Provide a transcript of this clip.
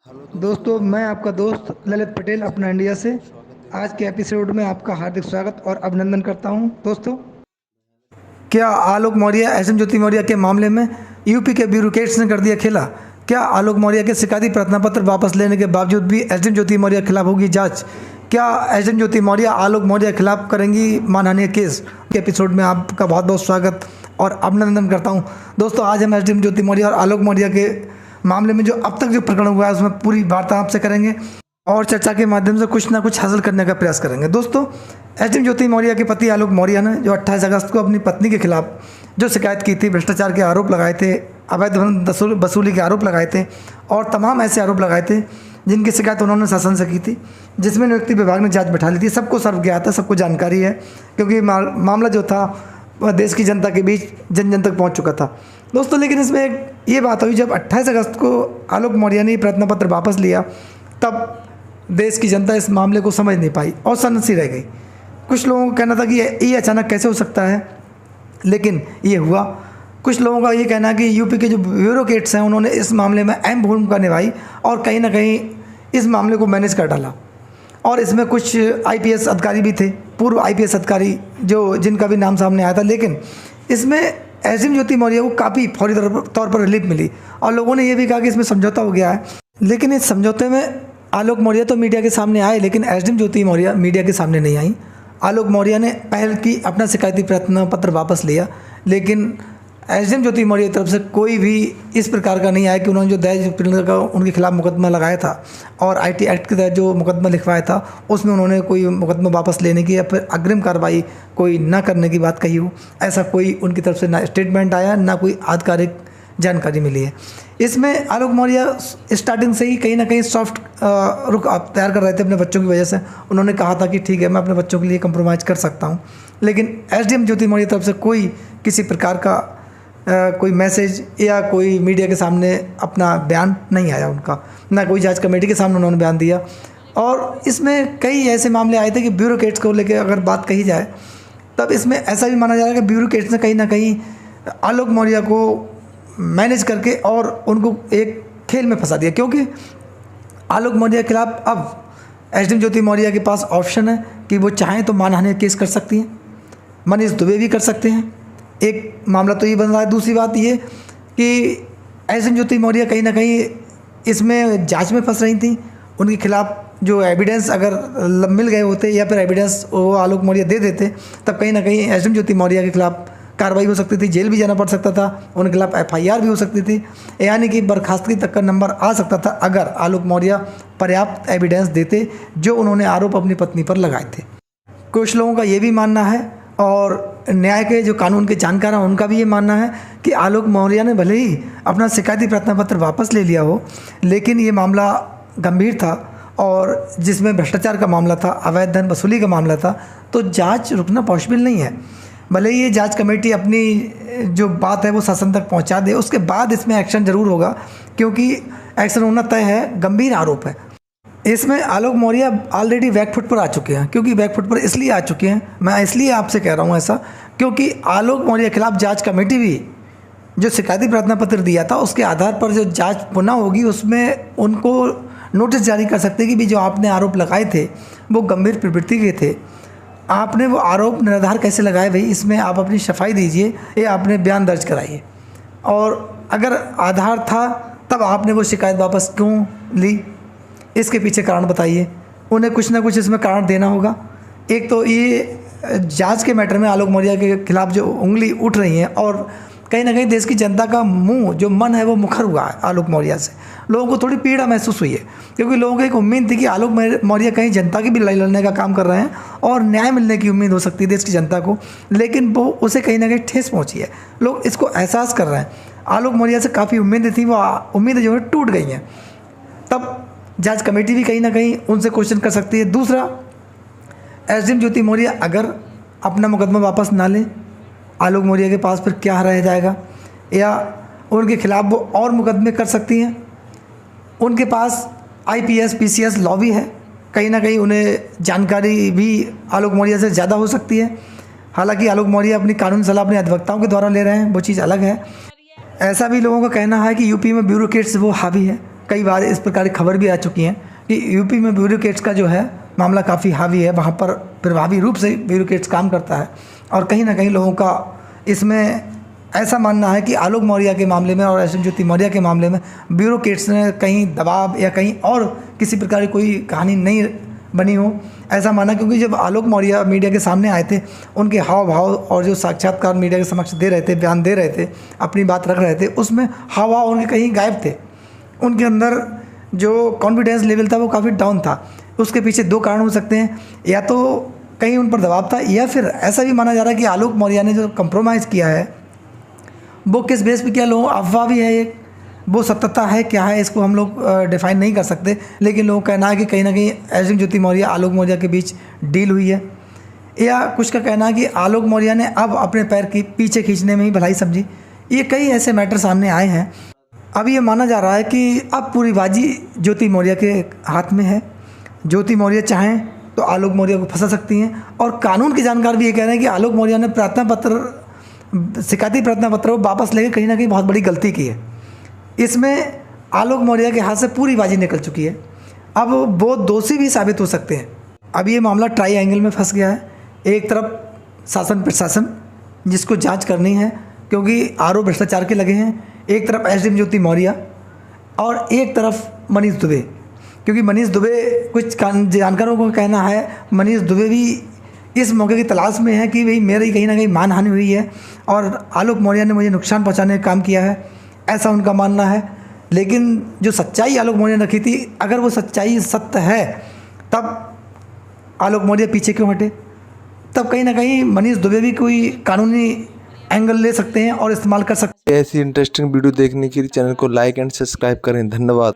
Hello दोस्तों, दोस्तों, मैं मैं आपका आपका दोस्त ललित ललित पटेल पटेल अपना अपना इंडिया इंडिया से से स्वागत है। आज के एपिसोड में आपका हार्दिक स्वागत और अभिनंदन करता हूं। दोस्तों, क्या क्या आलोक मौर्य एसएम ज्योति मौर्य के मामले में यूपी के ब्यूरोक्रेट्स ने कर दिया खेला? क्या आलोक मौर्य के शिकायती प्रार्थना पत्र वापस लेने के बावजूद भी एसएम ज्योति मौर्य के खिलाफ होगी जांच? क्या एसएम ज्योति मौर्य आलोक मौर्य के खिलाफ करेंगी मानहानि केस? के एपिसोड में आपका बहुत बहुत स्वागत और अभिनंदन करता हूं। दोस्तों, आज हम एसएम ज्योति मौर्य और आलोक मौर्य के मामले में जो अब तक जो प्रकरण हुआ है उसमें पूरी वार्ता आपसे करेंगे और चर्चा के माध्यम से कुछ ना कुछ हासिल करने का प्रयास करेंगे। दोस्तों, एसडीएम ज्योति मौर्य के पति आलोक मौर्य ने जो 28 अगस्त को अपनी पत्नी के खिलाफ जो शिकायत की थी, भ्रष्टाचार के आरोप लगाए थे, अवैध धन वसूली के आरोप लगाए थे और तमाम ऐसे आरोप लगाए थे जिनकी शिकायत उन्होंने शासन से की थी, जिसमें नियुक्ति विभाग ने जांच बैठा ली थी। सबको सर्व किया था, सबको जानकारी है, क्योंकि मामला जो था वह देश की जनता के बीच जन जन तक पहुंच चुका था। दोस्तों, लेकिन इसमें एक ये बात हुई, जब 28 अगस्त को आलोक मौर्य ने प्रार्थना पत्र वापस लिया, तब देश की जनता इस मामले को समझ नहीं पाई और सन्नसी रह गई। कुछ लोगों का कहना था कि ये अचानक कैसे हो सकता है, लेकिन ये हुआ। कुछ लोगों का ये कहना है कि यूपी के जो ब्यूरोक्रेट्स हैं उन्होंने इस मामले में अहम भूमिका निभाई और कहीं ना कहीं इस मामले को मैनेज कर डाला। और इसमें कुछ आईपीएस अधिकारी भी थे, पूर्व आईपीएस अधिकारी, जो जिनका भी नाम सामने आया था। लेकिन इसमें एसडीएम ज्योति मौर्य को काफ़ी फौरी तौर पर रिलीफ मिली और लोगों ने ये भी कहा कि इसमें समझौता हो गया है। लेकिन इस समझौते में आलोक मौर्य तो मीडिया के सामने आए, लेकिन एसडीएम ज्योति मौर्य मीडिया के सामने नहीं आई। आलोक मौर्य ने पहल की, अपना शिकायती प्रार्थना पत्र वापस लिया, लेकिन एसडीएम ज्योति मौर्य की तरफ से कोई भी इस प्रकार का नहीं आया कि उन्होंने जो दहेज उत्पीड़न का उनके खिलाफ मुकदमा लगाया था और आईटी एक्ट के तहत जो मुकदमा लिखवाया था उसमें उन्होंने कोई मुकदमा वापस लेने की या फिर अग्रिम कार्रवाई कोई ना करने की बात कही हो। ऐसा कोई उनकी तरफ से ना स्टेटमेंट आया, ना कोई आधिकारिक जानकारी मिली है। इसमें आलोक मौर्य स्टार्टिंग से ही कहीं ना कहीं सॉफ्ट रुख तैयार कर रहे थे अपने बच्चों की वजह से। उन्होंने कहा था कि ठीक है, मैं अपने बच्चों के लिए कंप्रोमाइज़ कर सकता हूं। लेकिन एसडीएम ज्योति मौर्य की तरफ से कोई किसी प्रकार का कोई मैसेज या कोई मीडिया के सामने अपना बयान नहीं आया उनका, ना कोई जांच कमेटी के सामने उन्होंने बयान दिया। और इसमें कई ऐसे मामले आए थे कि ब्यूरोक्रेट्स को लेकर अगर बात कही जाए, तब इसमें ऐसा भी माना जा रहा है कि ब्यूरोक्रेट्स ने कहीं ना कहीं आलोक मौर्य को मैनेज करके और उनको एक खेल में फंसा दिया, क्योंकि आलोक मौर्य के खिलाफ अब एसडीएम ज्योति मौर्य के पास ऑप्शन है कि वो चाहें तो मानहानि केस कर सकती हैं, मनीष दुबे भी कर सकते हैं। एक मामला तो ये बन रहा है। दूसरी बात ये कि एसडीएम ज्योति मौर्य कहीं ना कहीं इसमें जांच में फंस रही थी। उनके खिलाफ जो एविडेंस अगर मिल गए होते या फिर एविडेंस वो आलोक मौर्य दे देते, तब कहीं ना कहीं एसडीएम ज्योति मौर्य के खिलाफ कार्रवाई हो सकती थी, जेल भी जाना पड़ सकता था, उनके खिलाफ एफआईआर भी हो सकती थी, यानी कि बर्खास्तगी तक का नंबर आ सकता था अगर आलोक मौर्य पर्याप्त एविडेंस देते जो उन्होंने आरोप अपनी पत्नी पर लगाए थे। कुछ लोगों का ये भी मानना है और न्याय के जो कानून के जानकार हैं उनका भी ये मानना है कि आलोक मौर्य ने भले ही अपना शिकायती प्रार्थना पत्र वापस ले लिया हो, लेकिन ये मामला गंभीर था और जिसमें भ्रष्टाचार का मामला था, अवैध धन वसूली का मामला था, तो जांच रुकना पॉसिबल नहीं है। भले ही ये जांच कमेटी अपनी जो बात है वो शासन तक पहुंचा दे, उसके बाद इसमें एक्शन ज़रूर होगा, क्योंकि एक्शन होना तय है, गंभीर आरोप है। इसमें आलोक मौर्य ऑलरेडी बैकफुट पर आ चुके हैं। क्योंकि बैकफुट पर इसलिए आ चुके हैं, मैं इसलिए आपसे कह रहा हूँ ऐसा, क्योंकि आलोक मौर्य के खिलाफ जांच कमेटी भी जो शिकायती प्रार्थना पत्र दिया था उसके आधार पर जो जांच पुनः होगी उसमें उनको नोटिस जारी कर सकते हैं कि भी जो आपने आरोप लगाए थे वो गंभीर प्रवृत्ति के थे, आपने वो आरोप निराधार कैसे लगाए भाई, इसमें आप अपनी सफाई दीजिए या आपने बयान दर्ज कराइए, और अगर आधार था तब आपने वो शिकायत वापस क्यों ली, इसके पीछे कारण बताइए। उन्हें कुछ ना कुछ इसमें कारण देना होगा। एक तो ये जांच के मैटर में आलोक मौर्य के खिलाफ जो उंगली उठ रही है और कहीं ना कहीं देश की जनता का मुंह जो मन है वो मुखर हुआ है आलोक मौर्य से। लोगों को थोड़ी पीड़ा महसूस हुई है, क्योंकि लोगों को एक उम्मीद थी कि आलोक मौर्य कहीं जनता की भी लड़ाई लड़ने का काम कर रहे हैं और न्याय मिलने की उम्मीद हो सकती है देश की जनता को, लेकिन वो उसे कहीं ना कहीं ठेस पहुंची है। लोग इसको एहसास कर रहे हैं। आलोक मौर्य से काफ़ी उम्मीदें थी, वो उम्मीदें जो है टूट गई हैं। तब जांच कमेटी भी कहीं ना कहीं उनसे क्वेश्चन कर सकती है। दूसरा, एसडीएम ज्योति मौर्य अगर अपना मुकदमा वापस ना लें, आलोक मौर्य के पास फिर क्या रह जाएगा, या उनके खिलाफ वो और मुकदमे कर सकती हैं। उनके पास आईपीएस पीसीएस लॉ भी है, कहीं ना कहीं उन्हें जानकारी भी आलोक मौर्य से ज़्यादा हो सकती है। हालांकि आलोक मौर्य अपनी कानून सलाह अपने अधिवक्ताओं के द्वारा ले रहे हैं, वो चीज़ अलग है। ऐसा भी लोगों का कहना है कि यूपी में ब्यूरोक्रेट्स वो हावी है, कई बार इस प्रकार की खबर भी आ चुकी हैं कि यूपी में ब्यूरोक्रेट्स का जो है मामला काफ़ी हावी है, वहाँ पर प्रभावी रूप से ब्यूरोक्रेट्स काम करता है। और कहीं ना कहीं लोगों का इसमें ऐसा मानना है कि आलोक मौर्य के मामले में और एसएम ज्योति मौर्य के मामले में ब्यूरोक्रेट्स ने कहीं दबाव या कहीं और किसी प्रकार की कोई कहानी नहीं बनी हो, ऐसा माना। क्योंकि जब आलोक मौर्य मीडिया के सामने आए थे, उनके हाव भाव और जो साक्षात्कार मीडिया के समक्ष दे रहे थे, बयान दे रहे थे, अपनी बात रख रहे थे, उसमें हाव भाव उनके कहीं गायब थे। उनके अंदर जो कॉन्फिडेंस लेवल था वो काफ़ी डाउन था। उसके पीछे दो कारण हो सकते हैं, या तो कहीं उन पर दबाव था, या फिर ऐसा भी माना जा रहा है कि आलोक मौर्य ने जो कंप्रोमाइज़ किया है वो किस बेस पे किया, लोगों अफवाह भी है, एक वो सत्यता है क्या है इसको हम लोग डिफाइन नहीं कर सकते। लेकिन लोगों का कहना है कि कहीं ना कहीं एसएम ज्योति मौर्य आलोक मौर्य के बीच डील हुई है, या कुछ का कहना है कि आलोक मौर्य ने अब अपने पैर की पीछे खींचने में ही भलाई समझी। ये कई ऐसे मैटर सामने आए हैं। अब ये माना जा रहा है कि अब पूरी बाजी ज्योति मौर्य के हाथ में है। ज्योति मौर्य चाहें तो आलोक मौर्य को फंसा सकती हैं। और कानून के जानकार भी ये कह रहे हैं कि आलोक मौर्य ने प्रार्थना पत्र, शिकायती प्रार्थना पत्र को वापस लेकर कहीं ना कहीं बहुत बड़ी गलती की है। इसमें आलोक मौर्य के हाथ से पूरी बाजी निकल चुकी है। अब वो दोषी भी साबित हो सकते हैं। अब ये मामला ट्राई एंगल में फंस गया है। एक तरफ शासन प्रशासन जिसको जांच करनी है क्योंकि आरोप भ्रष्टाचार के लगे हैं, एक तरफ एसएम ज्योति मौर्य और एक तरफ मनीष दुबे। क्योंकि मनीष दुबे, कुछ जानकारों को कहना है मनीष दुबे भी इस मौके की तलाश में है कि भाई मेरी कहीं ना कहीं मानहानि हुई है और आलोक मौर्य ने मुझे नुकसान पहुंचाने का काम किया है, ऐसा उनका मानना है। लेकिन जो सच्चाई आलोक मौर्य ने रखी थी, अगर वो सच्चाई सत्य है तब आलोक मौर्य पीछे क्यों हटे? तब कहीं ना कहीं मनीष दुबे भी कोई कानूनी एंगल ले सकते हैं और इस्तेमाल कर सकते हैं। ऐसी इंटरेस्टिंग वीडियो देखने के लिए चैनल को लाइक एंड सब्सक्राइब करें। धन्यवाद।